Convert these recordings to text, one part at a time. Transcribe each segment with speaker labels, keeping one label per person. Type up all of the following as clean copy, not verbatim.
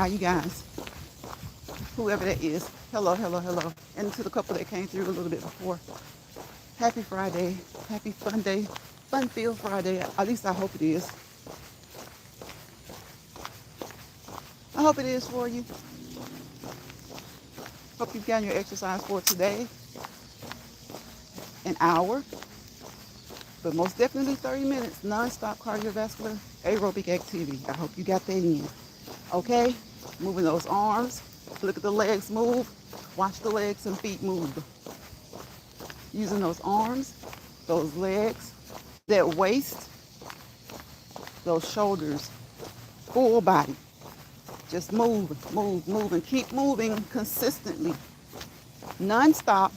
Speaker 1: How you guys? Whoever that is. Hello, hello, hello. And to the couple that came through a little bit before. Happy Friday. Happy fun day. Fun-filled Friday. At least I hope it is. I hope it is for you. Hope you've gotten your exercise for today. An hour. But most definitely 30 minutes. Non-stop cardiovascular aerobic activity. I hope you got that in. Okay? Moving those arms. Look at the legs move. Watch the legs and feet move. Using those arms, those legs, that waist, those shoulders, full body. Just move, move, move, and keep moving consistently, non-stop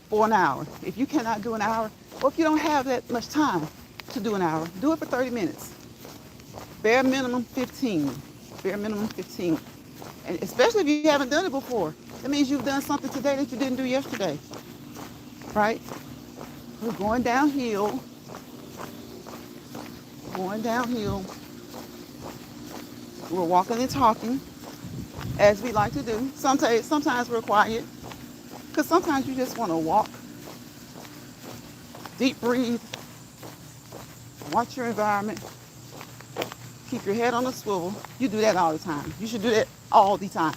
Speaker 1: for an hour. If you cannot do an hour, or if you don't have that much time to do an hour, do it for 30 minutes. Bare minimum 15. Bare minimum 15. And especially if you haven't done it before. That means you've done something today that you didn't do yesterday. Right? We're going downhill. Going downhill. We're walking and talking, as we like to do. Sometimes we're quiet, because sometimes you just want to walk, deep breathe, watch your environment, keep your head on a swivel. You do that all the time. You should do that all the time.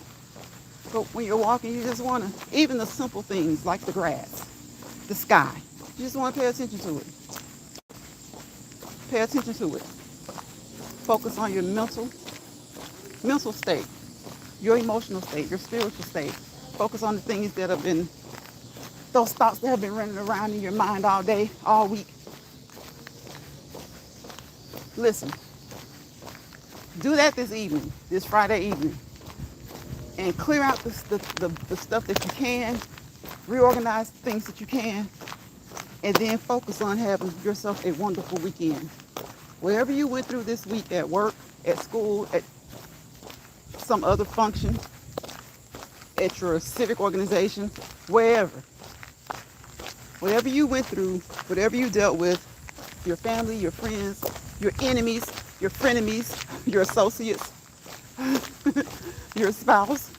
Speaker 1: But when you're walking, you just want to, even the simple things like the grass, the sky, you just want to pay attention to it. Pay attention to it. Focus on your mental state, your emotional state, your spiritual state. Focus on the things that have been, those thoughts that have been running around in your mind all day, all week. Listen, do that this evening, this Friday evening, and clear out the stuff that you can, reorganize the things that you can, and then focus on having yourself a wonderful weekend. Wherever you went through this week, at work, at school, at some other function, at your civic organization, wherever you went through, whatever you dealt with, your family, your friends, your enemies, your frenemies, your associates, your spouse.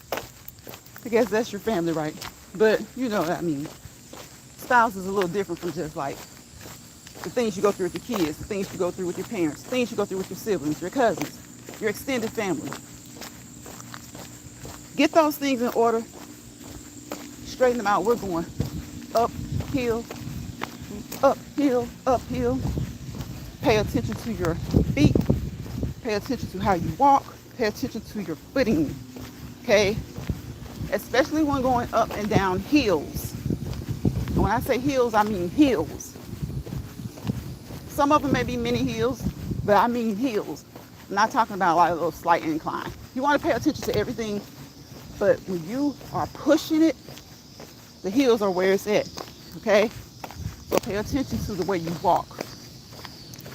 Speaker 1: I guess that's your family, right? But you know what I mean. Spouse is a little different from just like the things you go through with your kids, the things you go through with your parents, the things you go through with your siblings, your cousins, your extended family. Get those things in order. Straighten them out. We're going uphill, uphill, uphill. Pay attention to your feet. Pay attention to how you walk. Pay attention to your footing. Okay? Especially when going up and down hills. And when I say hills, I mean hills. Some of them may be mini hills, but I mean hills. I'm not talking about like a little slight incline. You want to pay attention to everything, but when you are pushing it, the hills are where it's at, okay? So pay attention to the way you walk.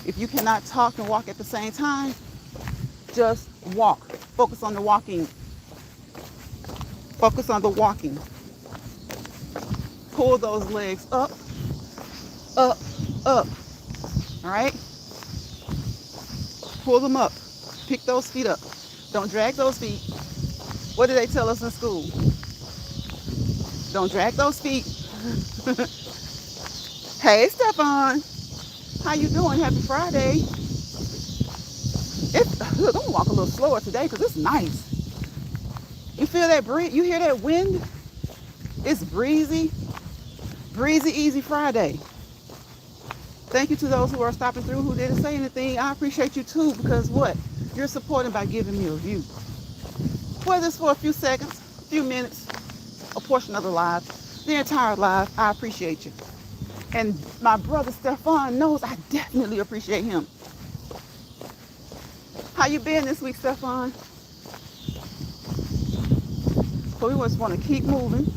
Speaker 1: If you cannot talk and walk at the same time, just walk. Focus on the walking. Focus on the walking. Pull those legs up, up, up. All right? Pull them up. Pick those feet up. Don't drag those feet. What did they tell us in school? Don't drag those feet. Hey, Stefan. How you doing? Happy Friday. Look, I'm gonna walk a little slower today because it's nice. You feel that breeze? You hear that wind? It's breezy. Breezy, easy Friday. Thank you to those who are stopping through who didn't say anything. I appreciate you too, because what? You're supporting by giving me a view. Whether it's for a few seconds, a few minutes, a portion of the live, the entire live, I appreciate you. And my brother Stefan knows I definitely appreciate him. How you been this week, Stefan? So we just want to keep moving.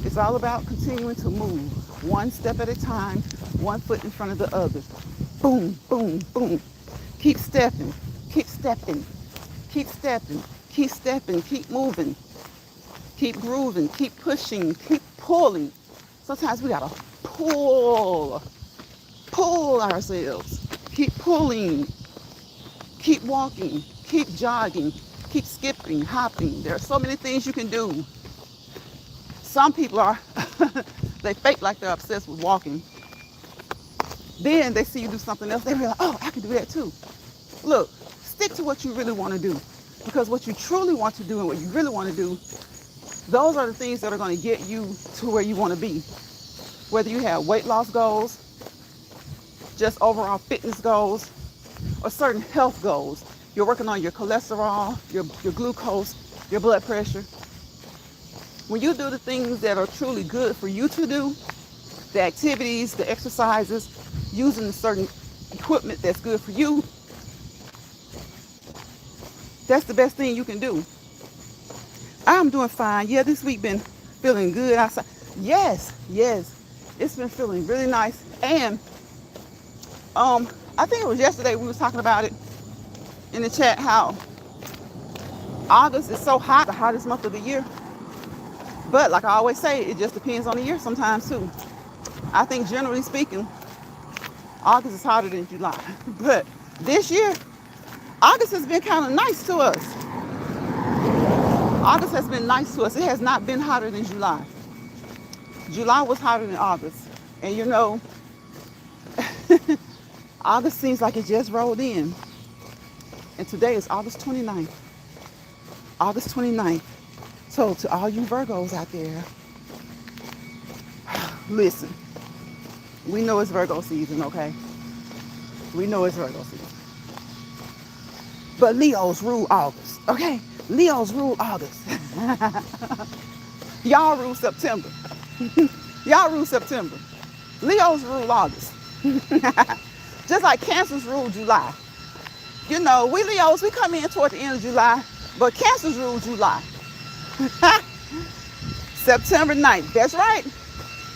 Speaker 1: It's all about continuing to move, one step at a time, one foot in front of the other. Boom, boom, boom. Keep stepping, keep stepping, keep stepping, keep stepping, keep moving, keep grooving, keep pushing, keep pulling. Sometimes we gotta pull ourselves. Keep pulling, keep walking, Keep jogging, keep skipping, hopping. There are so many things you can do. Some people are, they fake like they're obsessed with walking. Then they see you do something else, they realize, oh, I can do that too. Look, stick to what you really want to do. Because what you truly want to do and what you really want to do, those are the things that are going to get you to where you want to be. Whether you have weight loss goals, just overall fitness goals, or certain health goals. You're working on your cholesterol, your glucose, your blood pressure. When you do the things that are truly good for you to do, the activities, the exercises, using the certain equipment that's good for you, that's the best thing you can do. I'm doing fine. Yeah, this week been feeling good outside. Yes. It's been feeling really nice. And I think it was yesterday we was talking about it in the chat how August is so hot, the hottest month of the year. But like I always say, it just depends on the year sometimes too. I think generally speaking, August is hotter than July. But this year, August has been kind of nice to us. August has been nice to us. It has not been hotter than July. July was hotter than August. And you know, August seems like it just rolled in. And today is August 29th. August 29th. So to all you Virgos out there, listen, we know it's Virgo season, okay? We know it's Virgo season. But Leos rule August, okay? Leos rule August. Y'all rule September. Y'all rule September. Leos rule August. Just like Cancers rule July. You know, we Leos, we come in toward the end of July, but Cancers rule July. September 9th. That's right.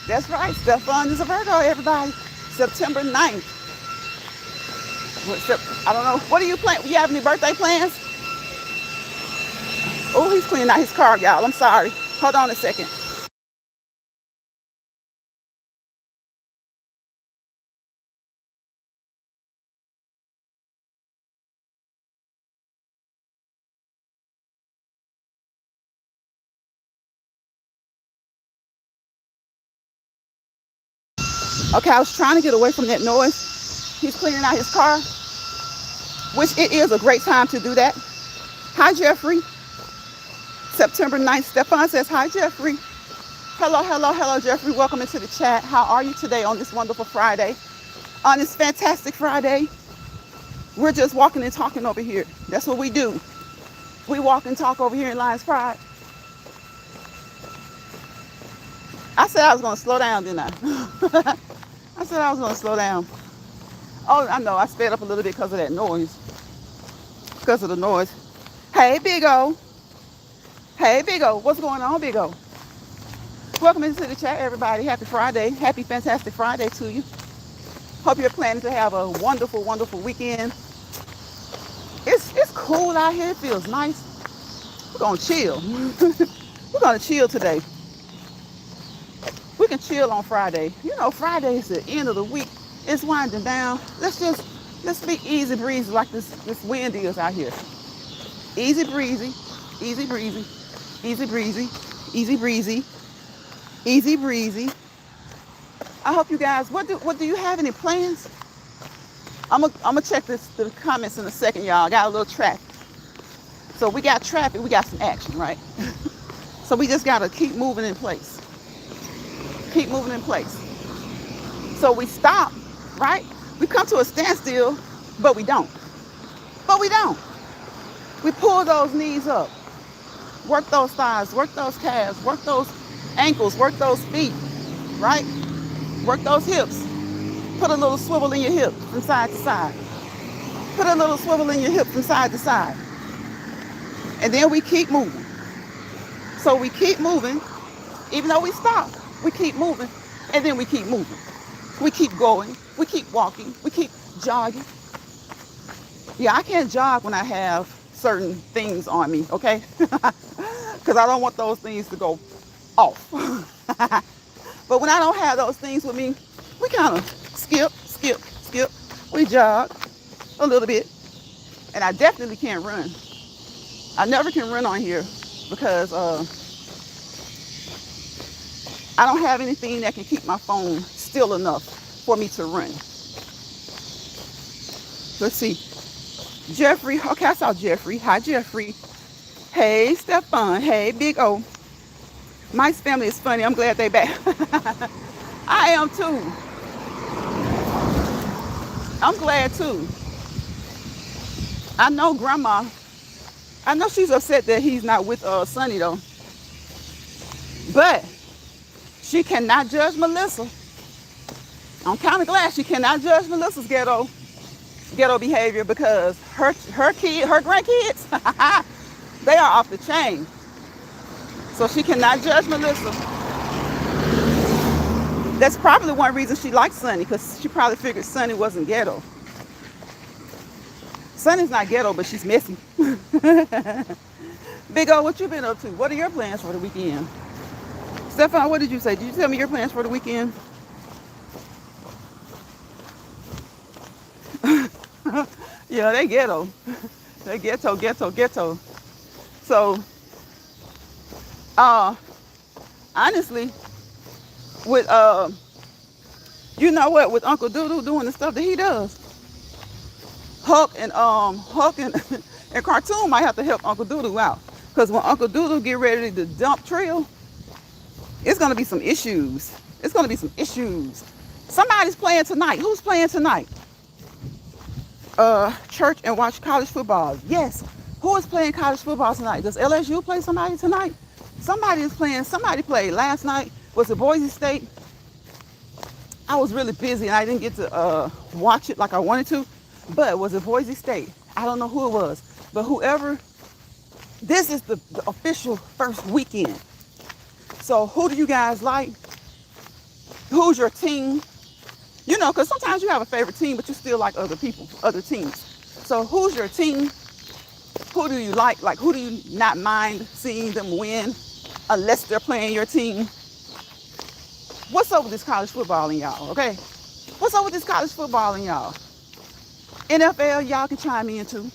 Speaker 1: That's right. Stefan is a Virgo, everybody. September 9th. I don't know. What are you planning? You have any birthday plans? Oh, he's cleaning out his car, y'all. I'm sorry. Hold on a second. Okay, I was trying to get away from that noise. He's cleaning out his car, which it is a great time to do that. Hi, Jeffrey. September 9th. Stefan says, hi, Jeffrey. Hello, Jeffrey. Welcome into the chat. How are you today on this wonderful Friday? On this fantastic Friday? We're just walking and talking over here. That's what we do. We walk and talk over here in LionsPride. I said I was going to slow down, didn't I? I said I was going to slow down. Oh, I know. I sped up a little bit because of that noise. Because of the noise. Hey, Big O. Hey, Big O. What's going on, Big O? Welcome into the chat, everybody. Happy Friday. Happy fantastic Friday to you. Hope you're planning to have a wonderful, wonderful weekend. It's cool out here. It feels nice. We're going to chill. We're going to chill today. We can chill on Friday. You know, Friday is the end of the week. It's winding down. Let's be easy breezy like this wind is out here. Easy breezy, easy breezy, easy breezy, easy breezy, easy breezy. I hope you guys, what do you have any plans? I'm gonna check the comments in a second, y'all. I got a little traffic. So we got traffic, we got some action, right? So we just gotta keep moving in place. Keep moving in place. So we stop, right? We come to a standstill, but we don't. We pull those knees up, work those thighs, work those calves, work those ankles, work those feet, right? Work those hips. Put a little swivel in your hip from side to side. Put a little swivel in your hip from side to side. And then we keep moving. So we keep moving, even though we stop, we keep moving, and then we keep moving. We keep going, we keep walking, we keep jogging. Yeah, I can't jog when I have certain things on me, okay? Because I don't want those things to go off. But when I don't have those things with me, we kind of skip. We jog a little bit, And I definitely can't run. I never can run on here because I don't have anything that can keep my phone still enough for me to run. Let's see. Jeffrey. Okay, I saw Jeffrey. Hi, Jeffrey. Hey, Stefan. Hey, Big O. Mike's family is funny. I'm glad they back. I am too. I'm glad too. I know Grandma. I know she's upset that he's not with Sonny though. But she cannot judge Melissa. I'm kind of glad she cannot judge Melissa's ghetto behavior because her grandkids, they are off the chain. So she cannot judge Melissa. That's probably one reason she likes Sonny, because she probably figured Sonny wasn't ghetto. Sonny's not ghetto, but she's messy. Big O, what you been up to? What are your plans for the weekend? Stefan, what did you say? Did you tell me your plans for the weekend? Yeah, they ghetto. They ghetto. So, honestly, with you know what, with Uncle Doodoo doing the stuff that he does, Huck and and Cartoon might have to help Uncle Doodoo out, because when Uncle Doodoo get ready to dump Trill, it's gonna be some issues. Somebody's playing tonight. Who's playing tonight? Church and watch college football. Yes. Who is playing college football tonight? Does LSU play somebody tonight? Somebody is playing. Somebody played last night. Was it Boise State? I was really busy and I didn't get to watch it like I wanted to. But was it Boise State? I don't know who it was. But whoever, this is the official first weekend. So who do you guys like? Who's your team? You know, because sometimes you have a favorite team, but you still like other people, other teams. So who's your team? Who do you like? Like, who do you not mind seeing them win unless they're playing your team? What's up with this college football in y'all, okay? What's up with this college football in y'all? NFL, y'all can chime in too.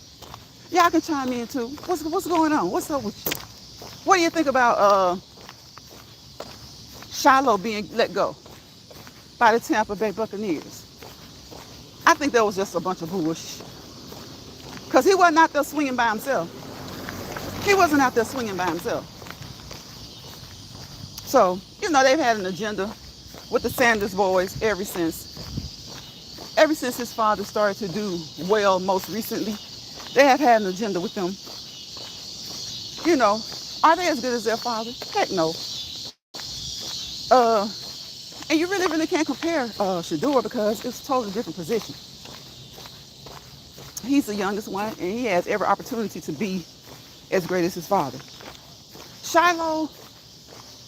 Speaker 1: What's going on? What's up with you? What do you think about Shiloh being let go by the Tampa Bay Buccaneers? I think that was just a bunch of bullshit. Because he wasn't out there swinging by himself. So, you know, they've had an agenda with the Sanders boys ever since his father started to do well most recently. They have had an agenda with them. You know, are they as good as their father? Heck no. And you really can't compare Shador, because it's a totally different position. He's the youngest one, and he has every opportunity to be as great as his father. Shiloh,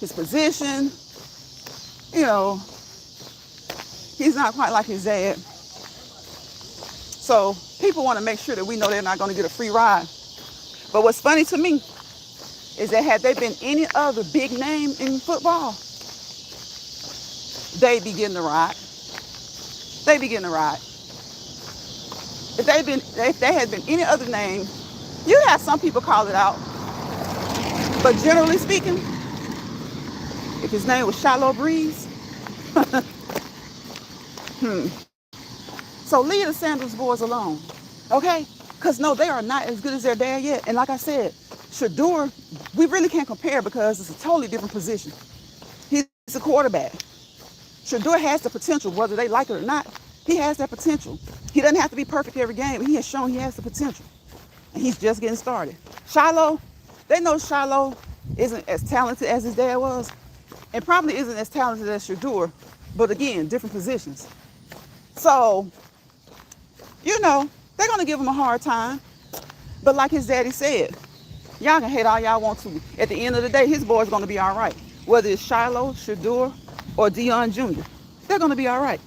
Speaker 1: his position, you know, he's not quite like his dad. So people want to make sure that we know they're not going to get a free ride. But what's funny to me is that had they been any other big name in football, they'd be getting the ride. If they had been any other name, you'd have some people call it out. But generally speaking, if his name was Shiloh Breeze, So leave the Sanders boys alone, okay? Because no, they are not as good as their dad yet. And like I said, Shador, we really can't compare because it's a totally different position. He's a quarterback. Shador has the potential, whether they like it or not. He has that potential. He doesn't have to be perfect every game, but he has shown he has the potential. And he's just getting started. Shiloh, they know Shiloh isn't as talented as his dad was, and probably isn't as talented as Shador, but again, different positions. So, you know, they're going to give him a hard time. But like his daddy said, y'all can hate all y'all want to. At the end of the day, his boy's going to be all right. Whether it's Shiloh, Shador, or Dion Jr., they're going to be all right.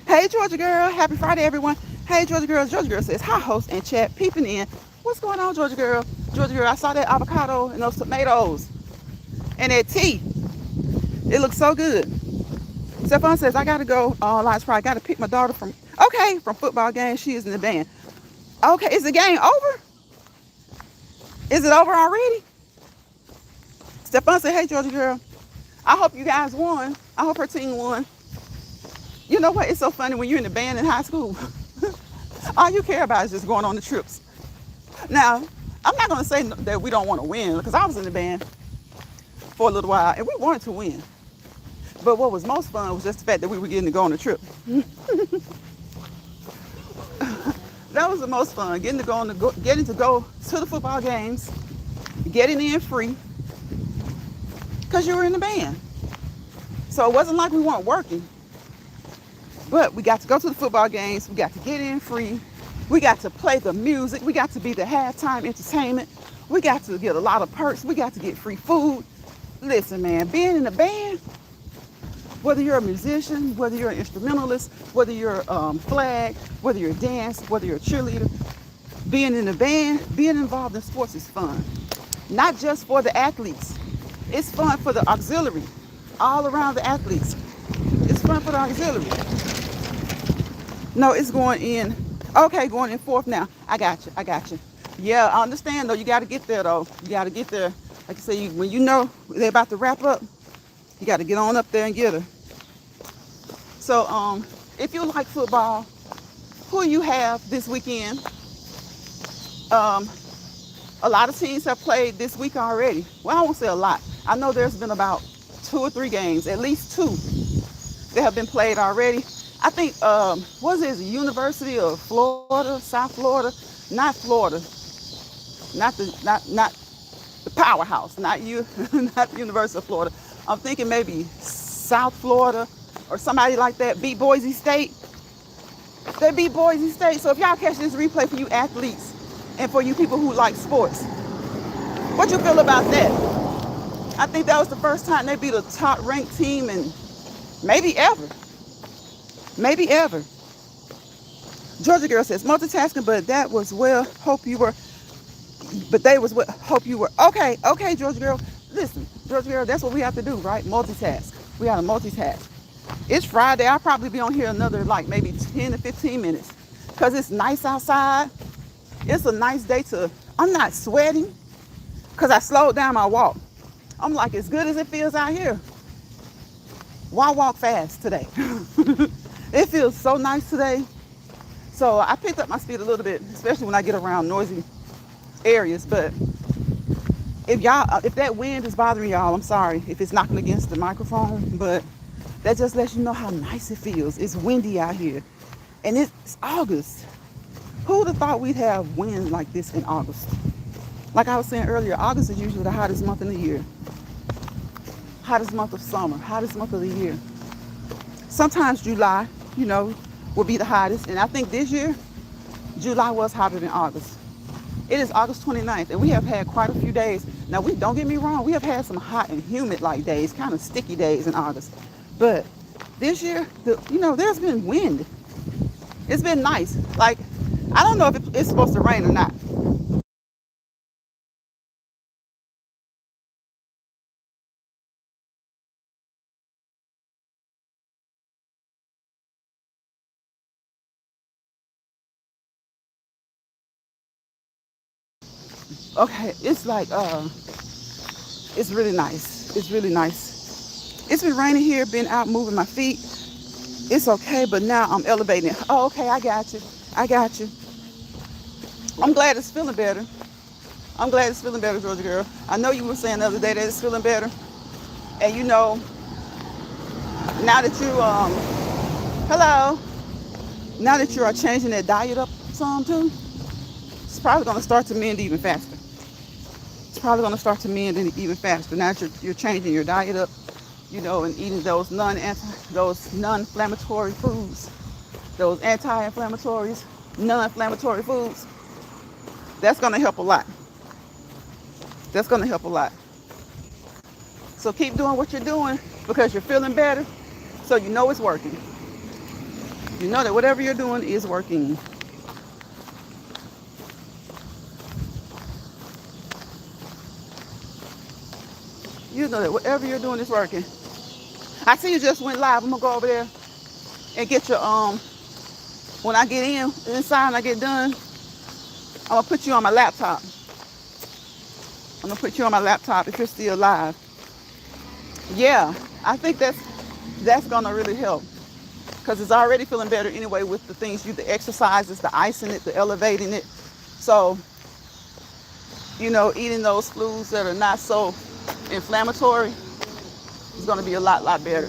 Speaker 1: Hey, Georgia girl. Happy Friday, everyone. Hey, Georgia girl. Georgia girl says, hi, host and chat, peeping in. What's going on, Georgia girl? Georgia girl, I saw that avocado and those tomatoes and that tea. It looks so good. Stefan says, I got to go. LionsPride, got to pick my daughter from football game. She is in the band. Okay, is the game over? Is it over already? Stephon said, hey, Georgia girl, I hope you guys won. I hope her team won. You know what? It's so funny when you're in the band in high school. All you care about is just going on the trips. Now, I'm not going to say that we don't want to win because I was in the band for a little while and we wanted to win. But what was most fun was just the fact that we were getting to go on a trip. That was the most fun, getting to go to the football games, getting in free because you were in the band. So it wasn't like we weren't working. But we got to go to the football games. We got to get in free. We got to play the music. We got to be the halftime entertainment. We got to get a lot of perks. We got to get free food. Listen, man, being in a band, whether you're a musician, whether you're an instrumentalist, whether you're flag, whether you're a dance, whether you're a cheerleader, being in a band, being involved in sports is fun. Not just for the athletes. It's fun for the auxiliary, all around the athletes. It's fun for the auxiliary. No, it's going in. Okay, going in fourth now. I got you. Yeah, I understand though. You got to get there though. You got to get there. Like I say, when you know they're about to wrap up, you got to get on up there and get her. So, if you like football, who you have this weekend? A lot of teams have played this week already. Well, I won't say a lot. I know there's been about 2 or 3 games, at least 2, that have been played already. I think, what is it, University of Florida, South Florida? Not Florida. Not the powerhouse, not the University of Florida. I'm thinking maybe South Florida or somebody like that beat Boise State. They beat Boise State. So if y'all catch this replay for you athletes and for you people who like sports, what you feel about that? I think that was the first time they beat a top ranked team in maybe ever. Maybe ever. Georgia girl says multitasking, but that was well. Hope you were. But they was what hope you were. Okay, Georgia girl. Listen, Georgia girl, that's what we have to do, right? Multitask. We gotta multitask. It's Friday. I'll probably be on here another like maybe 10 to 15 minutes. Cause it's nice outside. It's a nice day I'm not sweating. Cause I slowed down my walk. I'm like, as good as it feels out here, why walk fast today? It feels so nice today. So I picked up my speed a little bit, especially when I get around noisy areas. But if that wind is bothering y'all, I'm sorry if it's knocking against the microphone, but that just lets you know how nice it feels. It's windy out here and it's August. Who would have thought we'd have wind like this in August? Like I was saying earlier, August is usually the hottest month in the year. Hottest month of summer, hottest month of the year. Sometimes July, will be the hottest. And I think this year, July was hotter than August. It is August 29th, and we have had quite a few days. Now, don't get me wrong, we have had some hot and humid like days, kind of sticky days in August. But this year, there's been wind. It's been nice. Like, I don't know if it's supposed to rain or not. Okay, it's like, it's really nice. It's really nice. It's been raining here, been out moving my feet. It's okay, but now I'm elevating it. Oh, okay, I got you. I'm glad it's feeling better. Georgia girl. I know you were saying the other day that it's feeling better. And now that you, hello, now that you are changing that diet up some too, it's probably going to start to mend even faster. Now that you're changing your diet up, and eating those non-inflammatory foods, those anti-inflammatories, non-inflammatory foods. That's going to help a lot. So keep doing what you're doing because you're feeling better. So you know it's working. You know that whatever you're doing is working. You know that whatever you're doing is working. I see you just went live. I'm gonna go over there and get your when I get inside and I get done, I'm gonna put you on my laptop. I'm gonna put you on my laptop if you're still live. Yeah, I think that's gonna really help because it's already feeling better anyway with the things you, the exercises, the icing it, the elevating it. So, eating those foods that are not so inflammatory is gonna be a lot better.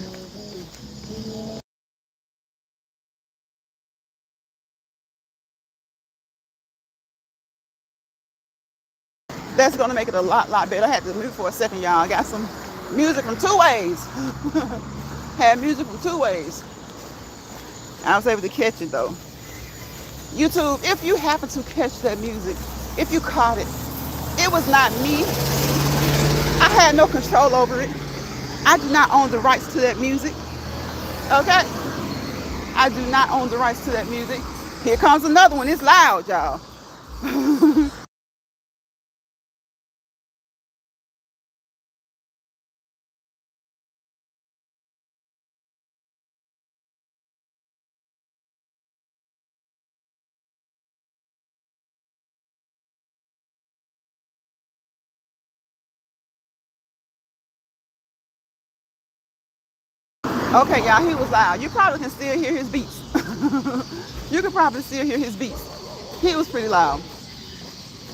Speaker 1: That's gonna make it a lot better. I had to mute for a second, y'all. I got some music from Two Ways. Had music from Two Ways. I was able to catch it though. YouTube, if you happen to catch that music, if you caught it, it was not me. I had no control over it. I do not own the rights to that music. Okay? I do not own the rights to that music. Here comes another one. It's loud, y'all. Okay, y'all, he was loud. You probably can still hear his beats. You can probably still hear his beats. He was pretty loud.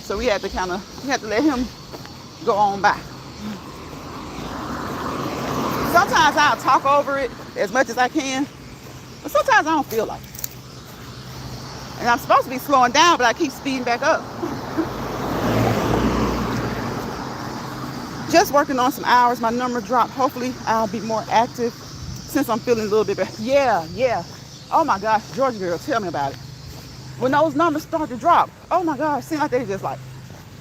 Speaker 1: So we had to let him go on by. Sometimes I'll talk over it as much as I can, but sometimes I don't feel like it. And I'm supposed to be slowing down, but I keep speeding back up. Just working on some hours. My number dropped. Hopefully I'll be more active since I'm feeling a little bit better. Yeah. Oh my gosh, Georgia girl, tell me about it. When those numbers start to drop, oh my gosh, seems like they just like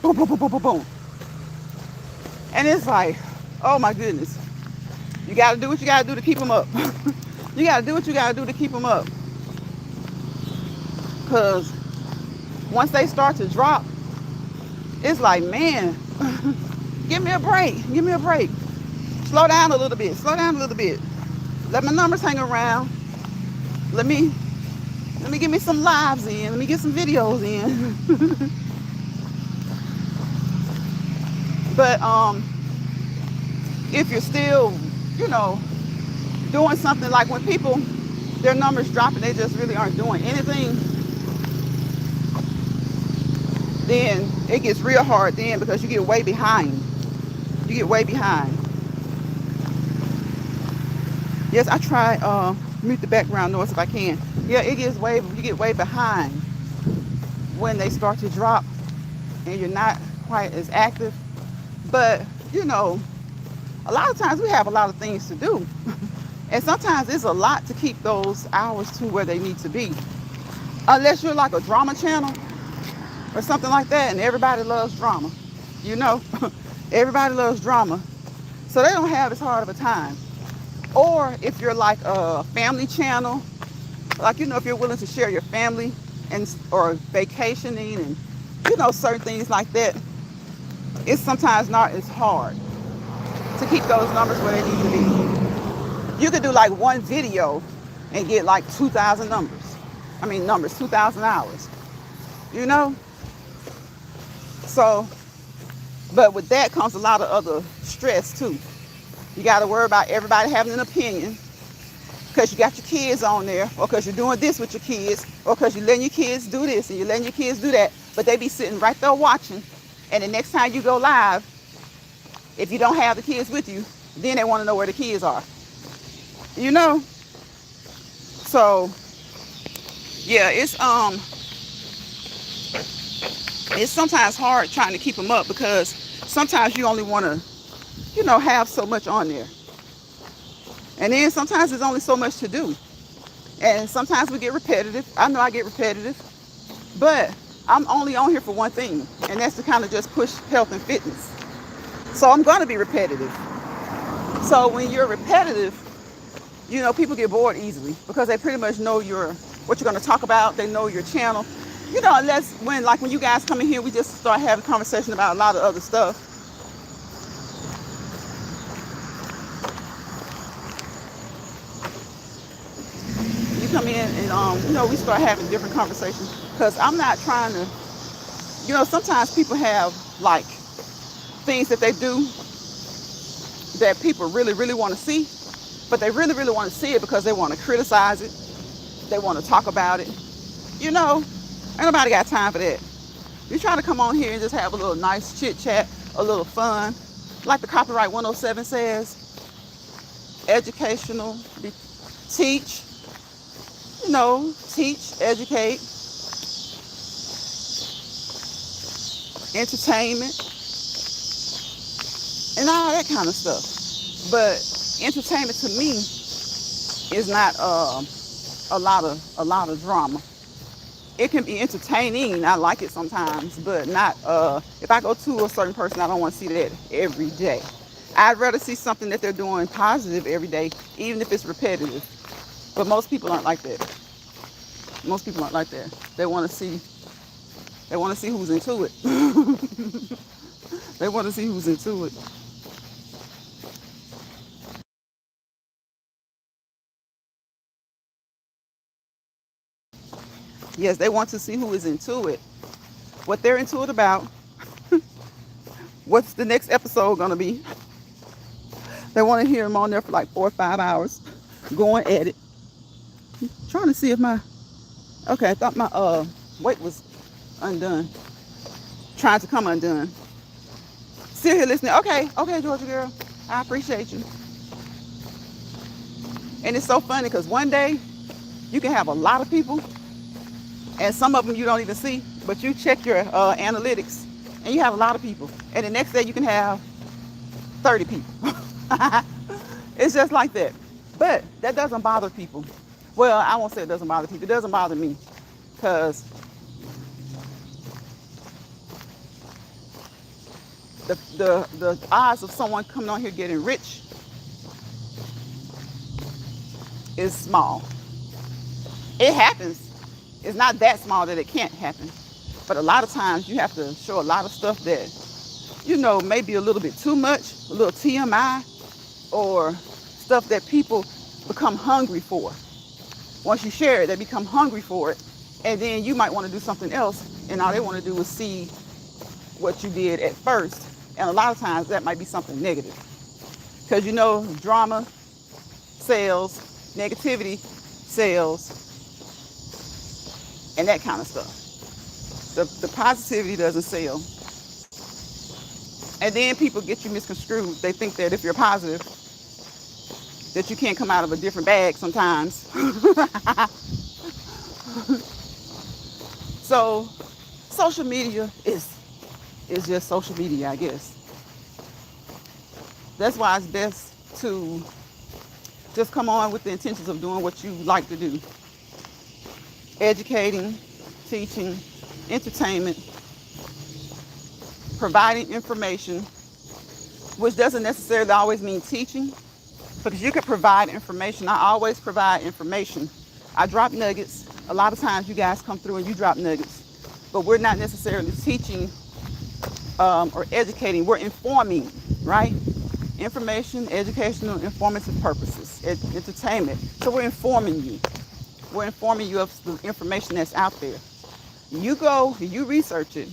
Speaker 1: boom, boom, boom, boom, boom, boom. And it's like, oh my goodness. You got to do what you got to do to keep them up. You got to do what you got to do to keep them up. Because once they start to drop, it's like, man, give me a break. Give me a break. Slow down a little bit. Slow down a little bit. Let my numbers hang around. Let me get me some lives in. Let me get some videos in. But if you're still, doing something like when people, their numbers drop and they just really aren't doing anything, then it gets real hard then because you get way behind. You get way behind. Yes, I try mute the background noise if I can. Yeah, you get way behind when they start to drop and you're not quite as active. But, a lot of times we have a lot of things to do. And sometimes it's a lot to keep those hours to where they need to be. Unless you're like a drama channel or something like that, and everybody loves drama. Everybody loves drama. So they don't have as hard of a time. Or if you're like a family channel, like, if you're willing to share your family or vacationing and, certain things like that, it's sometimes not as hard to keep those numbers where they need to be. You could do like one video and get like 2,000 numbers, 2,000 hours, So, but with that comes a lot of other stress too. You got to worry about everybody having an opinion because you got your kids on there, or because you're doing this with your kids, or because you're letting your kids do this and you're letting your kids do that. But they be sitting right there watching. And the next time you go live, if you don't have the kids with you, then they want to know where the kids are. So, yeah, it's sometimes hard trying to keep them up because sometimes you only want to, have so much on there. And then sometimes there's only so much to do. And sometimes we get repetitive. I know I get repetitive. But I'm only on here for one thing. And that's to kind of just push health and fitness. So I'm going to be repetitive. So when you're repetitive, people get bored easily because they pretty much know what you're going to talk about. They know your channel. Unless when you guys come in here, we just start having conversation about a lot of other stuff. You come in and, we start having different conversations because I'm not trying to, You know, sometimes people have like things that they do that people really, really want to see, but they really, really want to see it because they want to criticize it. They want to talk about it. You know, ain't nobody got time for that. You try to come on here and just have a little nice chit chat, a little fun. Like the copyright 107 says, educational, teach, you know, teach, educate, entertainment, and all that kind of stuff. But entertainment to me is not a lot of drama. It can be entertaining. I like it sometimes, but not if I go to a certain person, I don't want to see that every day. I'd rather see something that they're doing positive every day, even if it's repetitive. But most people aren't like that. Most people aren't like that. They want to see who's into it. They want to see who's into it. Yes, they want to see who is into it. What they're into it about. What's the next episode gonna be? They want to hear them on there for like 4 or 5 hours, going at it. I'm trying to see if my okay. I thought my weight was undone. Trying to come undone. Still here listening. Okay, Georgia girl. I appreciate you. And it's so funny because one day you can have a lot of people, and some of them you don't even see, but you check your analytics, and you have a lot of people. And the next day you can have 30 people. It's just like that. But that doesn't bother people. Well, I won't say it doesn't bother people. It doesn't bother me because the odds of someone coming on here getting rich is small. It happens. It's not that small that it can't happen. But a lot of times you have to show a lot of stuff that, you know, maybe a little bit too much, a little TMI, or stuff that people become hungry for. Once you share it, they become hungry for it. And then you might want to do something else, and all they want to do is see what you did at first. And a lot of times that might be something negative. Because you know, drama sells, negativity sells, and that kind of stuff. The positivity doesn't sell. And then people get you misconstrued. They think that if you're positive, that you can't come out of a different bag sometimes. So social media is just social media, I guess. That's why it's best to just come on with the intentions of doing what you like to do. Educating, teaching, entertainment, providing information, which doesn't necessarily always mean teaching, because you can provide information. I always provide information. I drop nuggets. A lot of times you guys come through and you drop nuggets, but we're not necessarily teaching or educating. We're informing, right? Information, educational, informative purposes, entertainment. So we're informing you. We're informing you of the information that's out there. You go, you research it,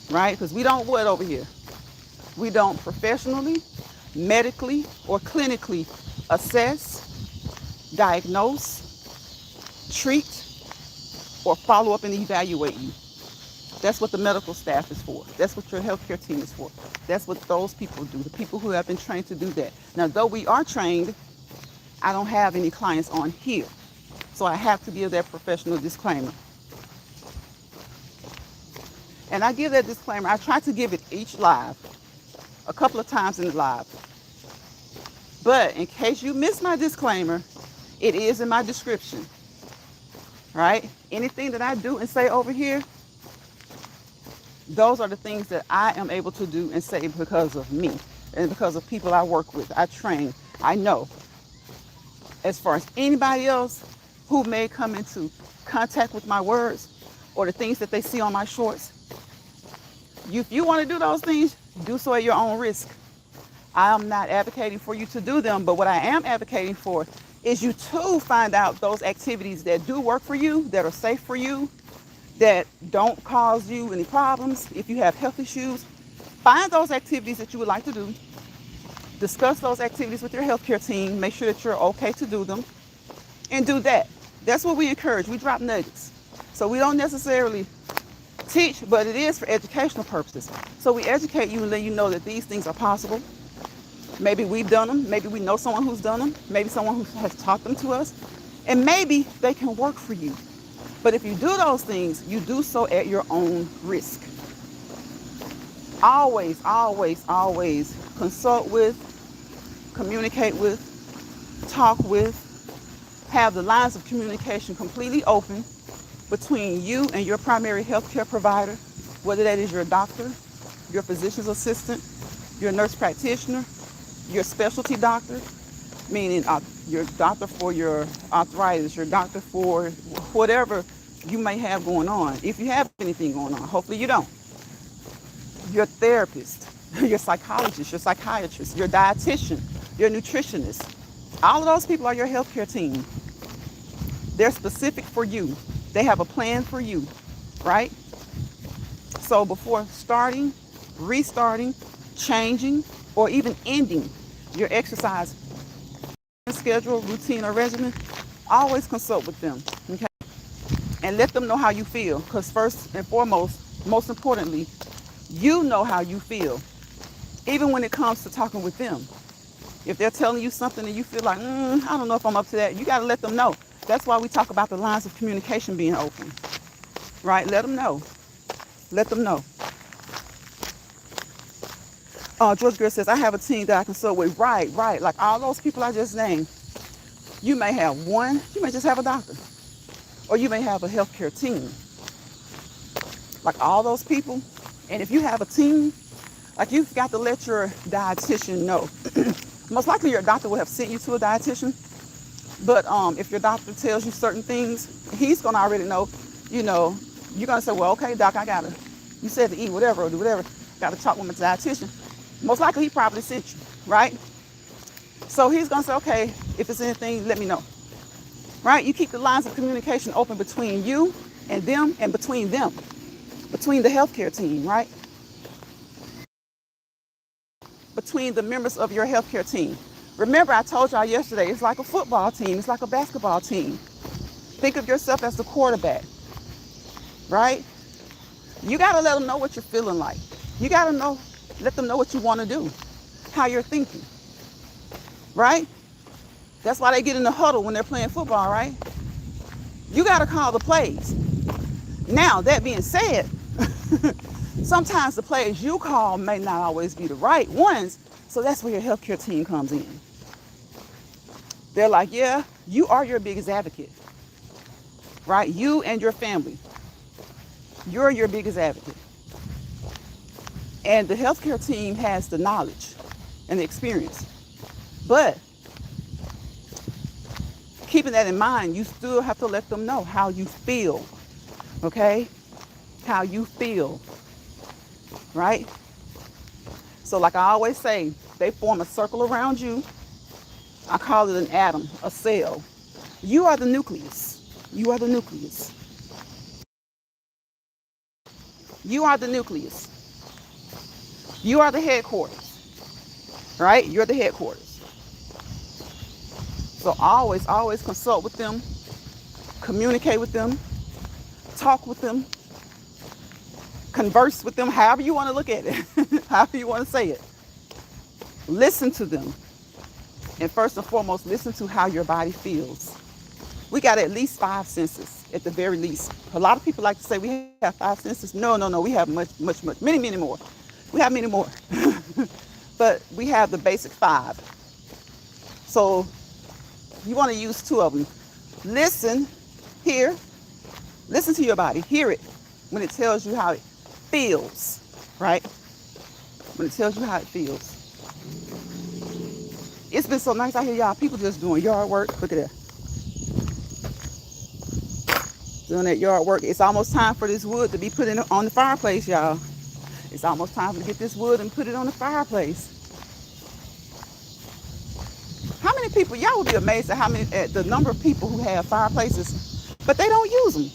Speaker 1: right? Because we don't what over here? We don't professionally, medically, or clinically assess, diagnose, treat, or follow up and evaluate you. That's what the medical staff is for. That's what your healthcare team is for. That's what those people do, the people who have been trained to do that. Now, though we are trained, I don't have any clients on here. So I have to give that professional disclaimer. And I give that disclaimer. I try to give it each live, a couple of times in the live. But in case you miss my disclaimer, it is in my description, right? Anything that I do and say over here, those are the things that I am able to do and say because of me and because of people I work with, I train, I know. As far as anybody else who may come into contact with my words or the things that they see on my shorts, if you want to do those things, do so at your own risk. I am not advocating for you to do them, but what I am advocating for is you to find out those activities that do work for you, that are safe for you, that don't cause you any problems. If you have health issues, find those activities that you would like to do. Discuss those activities with your healthcare team. Make sure that you're okay to do them and do that. That's what we encourage. We drop nuggets. So we don't necessarily teach, but it is for educational purposes. So we educate you and let you know that these things are possible. Maybe we've done them. Maybe we know someone who's done them. Maybe someone who has taught them to us. And maybe they can work for you. But if you do those things, you do so at your own risk. Always, always, always consult with, communicate with, talk with, have the lines of communication completely open between you and your primary healthcare provider, whether that is your doctor, your physician's assistant, your nurse practitioner, your specialty doctor, meaning your doctor for your arthritis, your doctor for whatever you may have going on. If you have anything going on, hopefully you don't. Your therapist, your psychologist, your psychiatrist, your dietitian, your nutritionist. All of those people are your healthcare team. They're specific for you. They have a plan for you, right? So before starting, restarting, changing, or even ending your exercise schedule, routine, or regimen, always consult with them, okay? And let them know how you feel, because first and foremost, most importantly, you know how you feel, even when it comes to talking with them. If they're telling you something and you feel like, I don't know if I'm up to that, you got to let them know. That's why we talk about the lines of communication being open, right? Let them know. Let them know. George Greer says, I have a team that I consult with. Right. Like all those people I just named. You may have one, you may just have a doctor. Or you may have a healthcare team. Like all those people. And if you have a team, like you've got to let your dietitian know. Most likely your doctor will have sent you to a dietitian. But if your doctor tells you certain things, he's going to already know, you're going to say, well, okay, doc, you said to eat whatever or do whatever. Got to talk with my dietitian. Most likely he probably sent you, right? So he's going to say, okay, if it's anything, let me know, right? You keep the lines of communication open between you and them and between the healthcare team, right? Between the members of your healthcare team. Remember, I told y'all yesterday, it's like a football team. It's like a basketball team. Think of yourself as the quarterback, right? You got to let them know what you're feeling like. You got to let them know what you want to do, how you're thinking, right? That's why they get in the huddle when they're playing football, right? You got to call the plays. Now, that being said, sometimes the plays you call may not always be the right ones, so that's where your healthcare team comes in. They're like, yeah, you are your biggest advocate, right? You and your family. You're your biggest advocate. And the healthcare team has the knowledge and the experience. But keeping that in mind, you still have to let them know how you feel, okay? How you feel, right? So like I always say, they form a circle around you. I call it an atom, a cell. You are the nucleus. You are the nucleus. You are the nucleus. You are the headquarters, right? You're the headquarters. So always consult with them, communicate with them, talk with them, converse with them, however you want to look at it, however you want to say it. Listen to them. And first and foremost, listen to how your body feels. We got at least 5 senses, at the very least. A lot of people like to say we have 5 senses. No. We have much, many more. We have many more. But we have the basic 5. So you want to use 2 of them. Listen, hear. Listen to your body. Hear it when it tells you how it feels, right? When it tells you how it feels. It's been so nice out here, y'all. People just doing yard work. Look at that. Doing that yard work. It's almost time for this wood to be put in on the fireplace, y'all. It's almost time to get this wood and put it on the fireplace. How many people, y'all would be amazed at the number of people who have fireplaces, but they don't use them.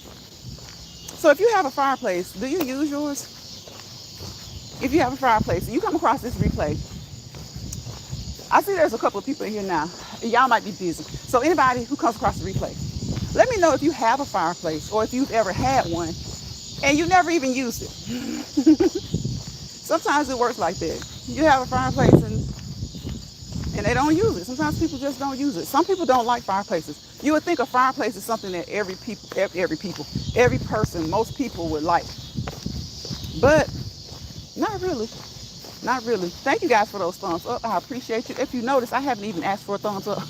Speaker 1: So if you have a fireplace, do you use yours? If you have a fireplace and you come across this replay, I see there's a couple of people in here now. Y'all might be busy. So anybody who comes across the replay, let me know if you have a fireplace or if you've ever had one and you never even used it. Sometimes it works like that. You have a fireplace and they don't use it. Sometimes people just don't use it. Some people don't like fireplaces. You would think a fireplace is something that every person, most people would like. But not really. Not really. Thank you guys for those thumbs up. I appreciate you. If you notice, I haven't even asked for a thumbs up.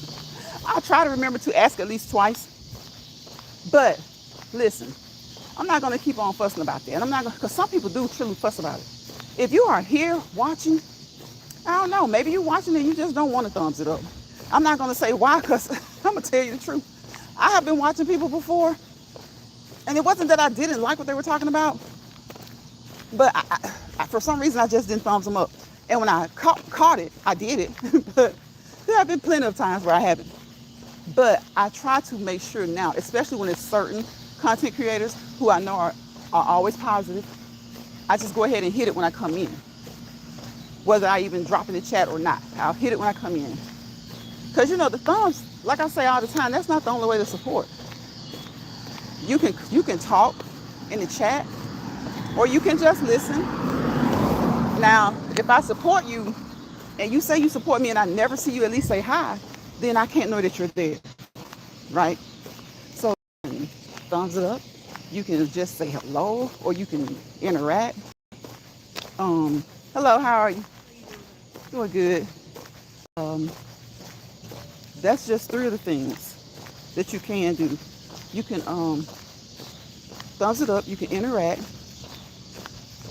Speaker 1: I'll try to remember to ask at least twice. But listen, I'm not going to keep on fussing about that. And I'm not going to, because some people do truly fuss about it. If you are here watching, I don't know, maybe you're watching and you just don't want to thumbs it up. I'm not going to say why, because I'm going to tell you the truth. I have been watching people before, and it wasn't that I didn't like what they were talking about, but for some reason, I just didn't thumbs them up. And when I caught it, I did it. But there have been plenty of times where I haven't. But I try to make sure now, especially when it's certain content creators who I know are always positive, I just go ahead and hit it when I come in. Whether I even drop in the chat or not, I'll hit it when I come in. Because, you know, the thumbs, like I say all the time, that's not the only way to support. You can talk in the chat, or you can just listen. Now, if I support you and you say you support me and I never see you at least say hi, then I can't know that you're there, right? So thumbs it up. You can just say hello, or you can interact. Hello, how are you? Doing good. That's just 3 of the things that you can do. You can thumbs it up. You can interact.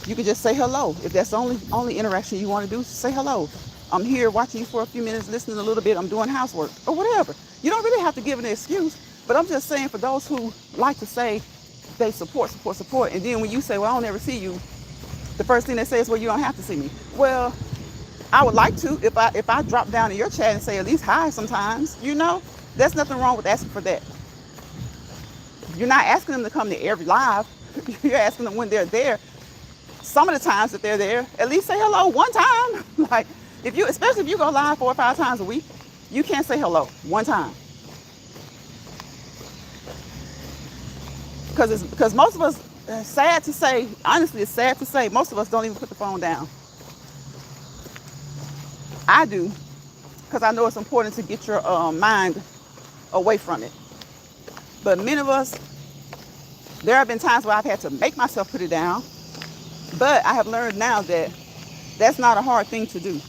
Speaker 1: You can just say hello. If that's the only interaction you want to do, say hello. I'm here watching you for a few minutes, listening a little bit. I'm doing housework or whatever. You don't really have to give an excuse, but I'm just saying for those who like to say they support, and then when you say, well, I don't ever see you, the first thing they say is, well, you don't have to see me. Well, I would like to if I drop down in your chat and say at least hi sometimes, you know, there's nothing wrong with asking for that. You're not asking them to come to every live. You're asking them when they're there. Some of the times that they're there, at least say hello one time. Like, especially if you go live 4 or 5 times a week, you can't say hello one time. Because most of us, sad to say, honestly, it's sad to say, most of us don't even put the phone down. I do, because I know it's important to get your mind away from it. But many of us, there have been times where I've had to make myself put it down. But I have learned now that that's not a hard thing to do.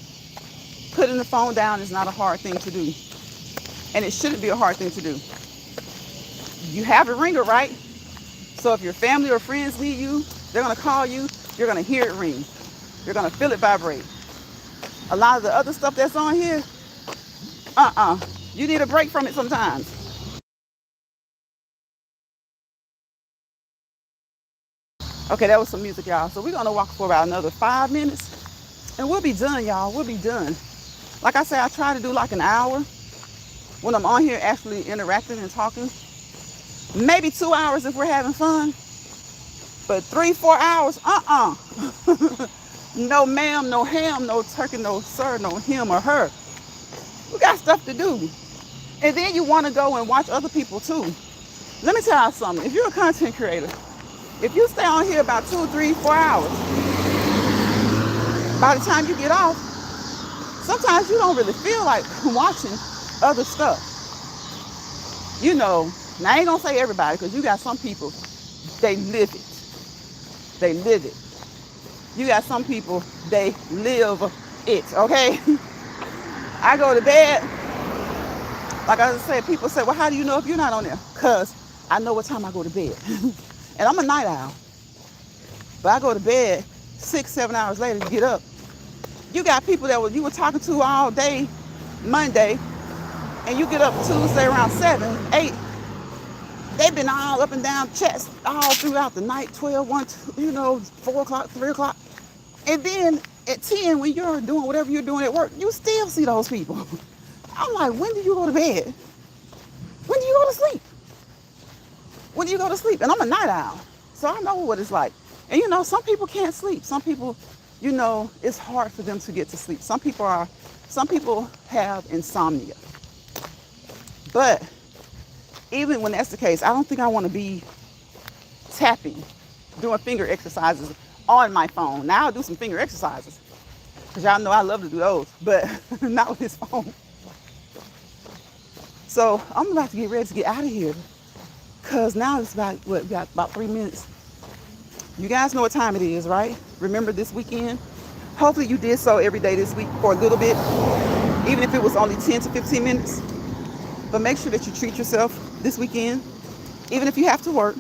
Speaker 1: Putting the phone down is not a hard thing to do. And it shouldn't be a hard thing to do. You have a ringer, right? So if your family or friends need you, they're going to call you, you're going to hear it ring. You're going to feel it vibrate. A lot of the other stuff that's on here, you need a break from it sometimes. Okay, that was some music, y'all. So we're going to walk for about another 5 minutes. And we'll be done, y'all. We'll be done. Like I said, I try to do like an hour when I'm on here actually interacting and talking. Maybe 2 hours if we're having fun. But 3-4 hours, no ma'am, no ham, no turkey, no sir, no him or her. We got stuff to do. And then you want to go and watch other people too. Let me tell you something. If you're a content creator, if you stay on here about 2, 3, 4 hours, by the time you get off, sometimes you don't really feel like watching other stuff. You know, and I ain't gonna say everybody, because you got some people, they live it. They live it. You got some people, they live it, okay? I go to bed, like I said, people say, well, how do you know if you're not on there? Because I know what time I go to bed. And I'm a night owl. But I go to bed 6, 7 hours later to get up. You got people that you were talking to all day Monday, and you get up Tuesday around 7, 8. They've been all up and down chats all throughout the night, 12, 1, 2, 4 o'clock, 3 o'clock. And then at 10, when you're doing whatever you're doing at work, you still see those people. I'm like, when do you go to bed? When do you go to sleep? When do you go to sleep? And I'm a night owl. So I know what it's like. And you know, some people can't sleep. Some people, you know, it's hard for them to get to sleep. Some people have insomnia. But even when that's the case, I don't think I want to be tapping, doing finger exercises on my phone. Now I'll do some finger exercises, because y'all know I love to do those, but not with this phone. So I'm about to get ready to get out of here, because now it's about, we got about 3 minutes. You guys know what time it is, right? Remember this weekend? Hopefully you did so every day this week for a little bit, even if it was only 10 to 15 minutes. But make sure that you treat yourself this weekend, even if you have to work.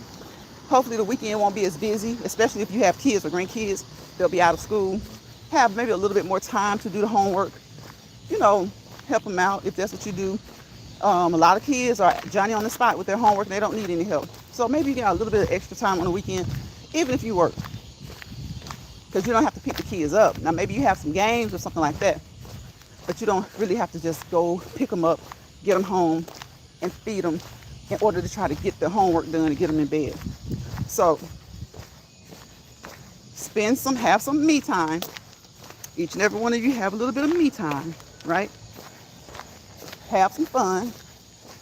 Speaker 1: Hopefully the weekend won't be as busy, especially if you have kids or grandkids. They'll be out of school. Have maybe a little bit more time to do the homework. You know, help them out if that's what you do. A lot of kids are Johnny on the spot with their homework and they don't need any help. So maybe you got a little bit of extra time on the weekend, even if you work, because you don't have to pick the kids up. Now maybe you have some games or something like that, but you don't really have to just go pick them up, get them home, and feed them in order to try to get the homework done and get them in bed. So have some me time. Each and every one of you have a little bit of me time, right? Have some fun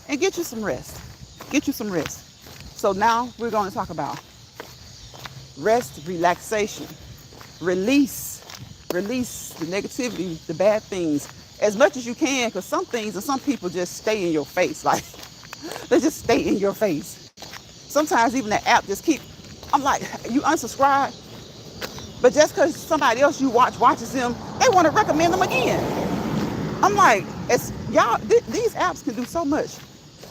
Speaker 1: and get you some rest. Get you some rest. So now we're going to talk about rest, relaxation, release the negativity, the bad things, as much as you can, because some things and some people just stay in your face. Like, they just stay in your face. Sometimes even the app just I'm like, you unsubscribe, but just because somebody else you watches them, they want to recommend them again. I'm like, these apps can do so much.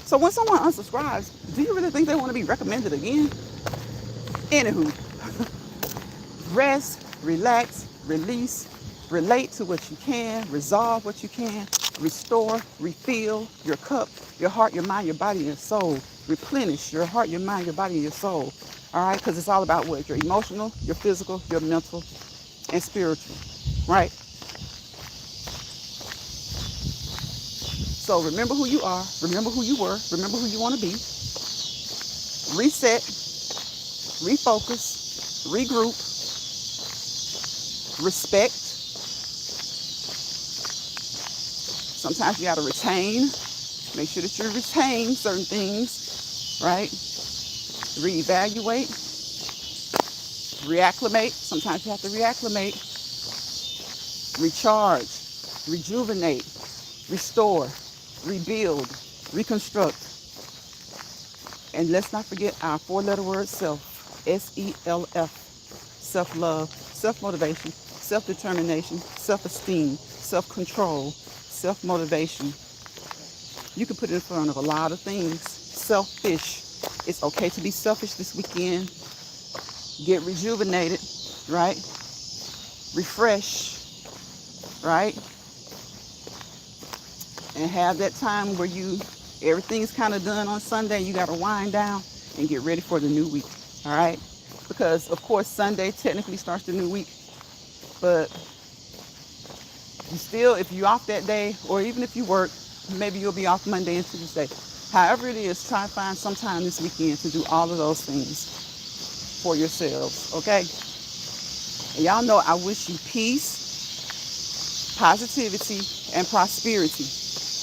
Speaker 1: So when someone unsubscribes, do you really think they want to be recommended again? Anywho, rest, relax, release, relate to what you can, resolve what you can, restore, refill your cup, your heart, your mind, your body, and your soul. Replenish your heart, your mind, your body, and your soul. All right? Because it's all about what? Your emotional, your physical, your mental, and spiritual. Right? So remember who you are. Remember who you were. Remember who you want to be. Reset. Refocus. Regroup. Respect. Sometimes you got to retain. Make sure that you retain certain things. Right? Reevaluate. Reacclimate. Sometimes you have to reacclimate. Recharge. Rejuvenate. Restore. Rebuild. Reconstruct. And let's not forget our 4-letter word self. SELF. Self-love. Self-motivation. Self-determination. Self-esteem. Self-control. Self-motivation. You can put it in front of a lot of things. Selfish. It's okay to be selfish this weekend. Get rejuvenated, right? Refresh, right? And have that time where everything's kind of done on Sunday. You got to wind down and get ready for the new week, all right? Because, of course, Sunday technically starts the new week. But you still, if you're off that day, or even if you work, maybe you'll be off Monday and Tuesday. However it is, try to find some time this weekend to do all of those things for yourselves, okay? And y'all know I wish you peace, positivity, and prosperity.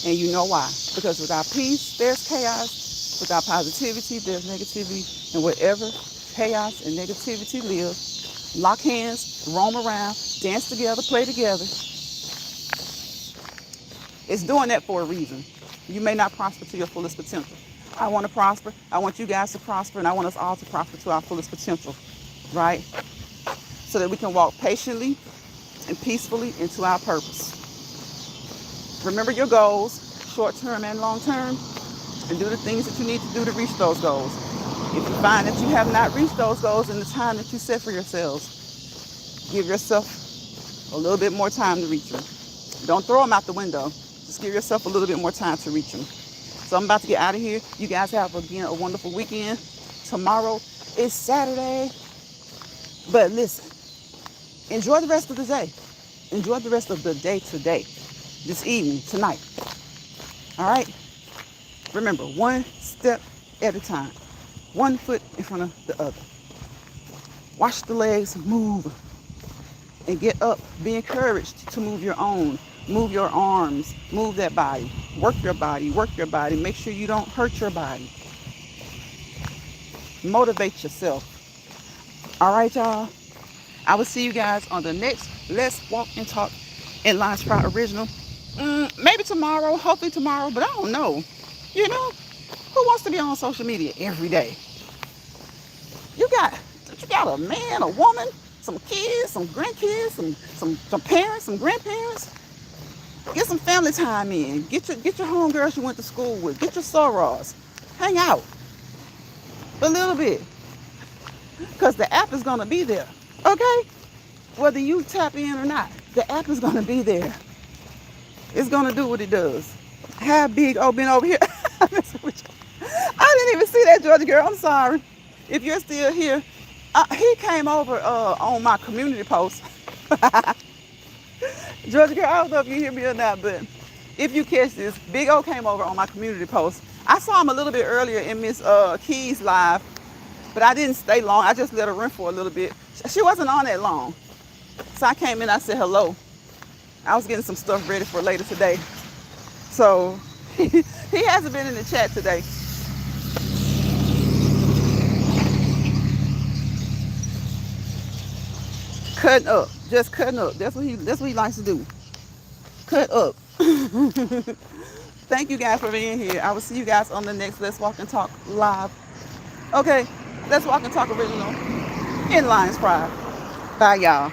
Speaker 1: And you know why? Because without peace, there's chaos. Without positivity, there's negativity. And wherever chaos and negativity live, lock hands, roam around, dance together, play together. It's doing that for a reason. You may not prosper to your fullest potential. I want to prosper. I want you guys to prosper, and I want us all to prosper to our fullest potential, right? So that we can walk patiently and peacefully into our purpose. Remember your goals, short-term and long-term, and do the things that you need to do to reach those goals. If you find that you have not reached those goals in the time that you set for yourselves, give yourself a little bit more time to reach them. Don't throw them out the window. Just give yourself a little bit more time to reach them. So I'm about to get out of here. You guys have, again, a wonderful weekend. Tomorrow is Saturday. But listen, enjoy the rest of the day. Enjoy the rest of the day today, this evening, tonight. All right? Remember, one step at a time. One foot in front of the other. Watch the legs move and get up. Be encouraged to move your own. Move your arms. Move that body. Work your body. Work your body. Make sure you don't hurt your body. Motivate yourself. All right, y'all. I will see you guys on the next Let's Walk and Talk in LionsPride Original. Maybe tomorrow. Hopefully tomorrow. But I don't know. You know, who wants to be on social media every day? You got a man, a woman, some kids, some grandkids, some parents, some grandparents. Get some family time in. Get your homegirls you went to school with. Get your sorors. Hang out a little bit. Because the app is going to be there. Okay? Whether you tap in or not, the app is going to be there. It's going to do what it does. Have Big O been over here? I didn't even see that, Georgia girl. I'm sorry. If you're still here, he came over on my community post. Georgia girl, I don't know if you hear me or not, but if you catch this, Big O came over on my community post. I saw him a little bit earlier in Miss Key's live, but I didn't stay long. I just let her run for a little bit. She wasn't on that long. So I came in, I said hello. I was getting some stuff ready for later today. So he hasn't been in the chat today. Cutting up, just cutting up. That's what he likes to do. Cut up. Thank you guys for being here. I will see you guys on the next Let's Walk and Talk live. Okay, Let's Walk and Talk Original in LionsPride. Bye, y'all.